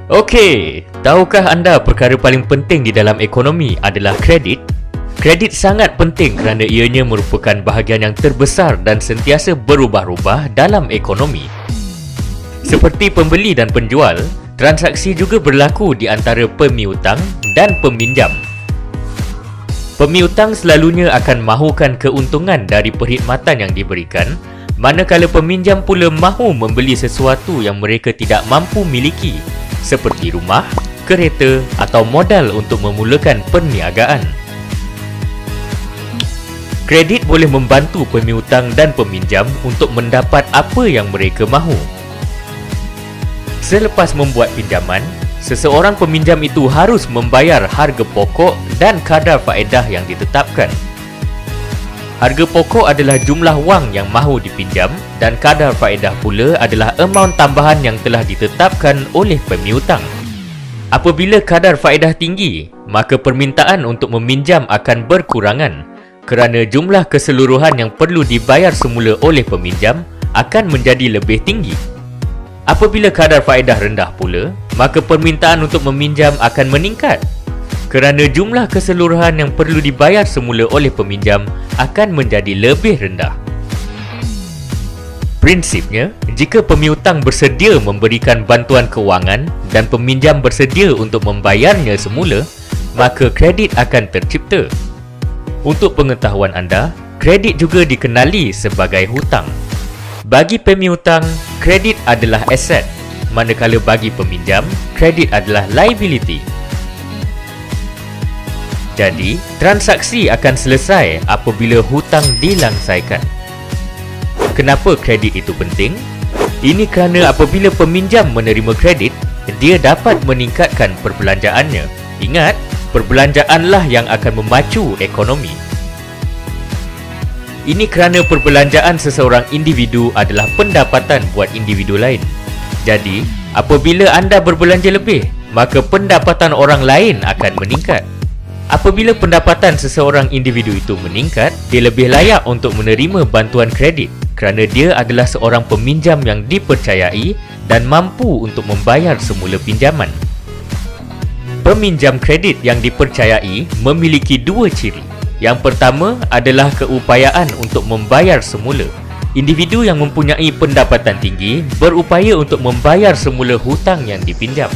Okey, tahukah anda perkara paling penting di dalam ekonomi adalah kredit? Kredit sangat penting kerana ianya merupakan bahagian yang terbesar dan sentiasa berubah-ubah dalam ekonomi. Seperti pembeli dan penjual, transaksi juga berlaku di antara pemiutang dan peminjam. Pemiutang selalunya akan mahukan keuntungan dari perkhidmatan yang diberikan, manakala peminjam pula mahu membeli sesuatu yang mereka tidak mampu miliki, seperti rumah, kereta atau modal untuk memulakan perniagaan. Kredit boleh membantu pemiutang dan peminjam untuk mendapat apa yang mereka mahu. Selepas membuat pinjaman, seseorang peminjam itu harus membayar harga pokok dan kadar faedah yang ditetapkan. Harga pokok adalah jumlah wang yang mahu dipinjam dan kadar faedah pula adalah amaun tambahan yang telah ditetapkan oleh pemiutang. Apabila kadar faedah tinggi, maka permintaan untuk meminjam akan berkurangan kerana jumlah keseluruhan yang perlu dibayar semula oleh peminjam akan menjadi lebih tinggi. Apabila kadar faedah rendah pula, maka permintaan untuk meminjam akan meningkat kerana jumlah keseluruhan yang perlu dibayar semula oleh peminjam akan menjadi lebih rendah. Prinsipnya, jika pemiutang bersedia memberikan bantuan kewangan dan peminjam bersedia untuk membayarnya semula, maka kredit akan tercipta. Untuk pengetahuan anda, kredit juga dikenali sebagai hutang. Bagi pemiutang, kredit adalah aset, manakala bagi peminjam, kredit adalah liability. Jadi, transaksi akan selesai apabila hutang dilangsaikan. Kenapa kredit itu penting? Ini kerana apabila peminjam menerima kredit, dia dapat meningkatkan perbelanjaannya. Ingat, perbelanjaanlah yang akan memacu ekonomi. Ini kerana perbelanjaan seseorang individu adalah pendapatan buat individu lain. Jadi, apabila anda berbelanja lebih, maka pendapatan orang lain akan meningkat. Apabila pendapatan seseorang individu itu meningkat, dia lebih layak untuk menerima bantuan kredit kerana dia adalah seorang peminjam yang dipercayai dan mampu untuk membayar semula pinjaman. Peminjam kredit yang dipercayai memiliki dua ciri. Yang pertama adalah keupayaan untuk membayar semula. Individu yang mempunyai pendapatan tinggi berupaya untuk membayar semula hutang yang dipinjam.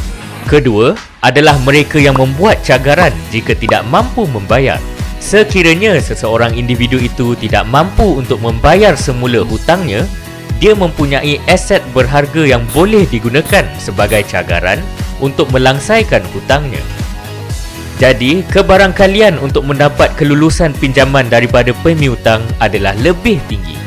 Kedua adalah mereka yang membuat cagaran jika tidak mampu membayar. Sekiranya seseorang individu itu tidak mampu untuk membayar semula hutangnya, dia mempunyai aset berharga yang boleh digunakan sebagai cagaran untuk melangsaikan hutangnya. Jadi, kebarangkalian untuk mendapat kelulusan pinjaman daripada pemiutang adalah lebih tinggi.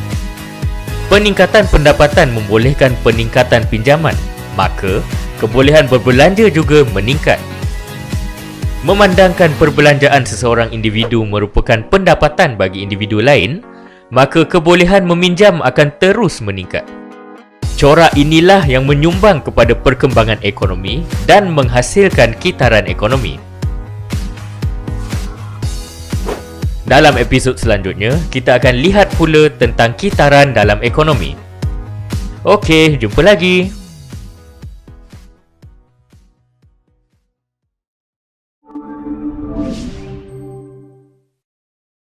Peningkatan pendapatan membolehkan peningkatan pinjaman, maka kebolehan berbelanja juga meningkat. Memandangkan perbelanjaan seseorang individu merupakan pendapatan bagi individu lain, maka kebolehan meminjam akan terus meningkat. Corak inilah yang menyumbang kepada perkembangan ekonomi dan menghasilkan kitaran ekonomi. Dalam episod selanjutnya, kita akan lihat pula tentang kitaran dalam ekonomi. Okey, jumpa lagi.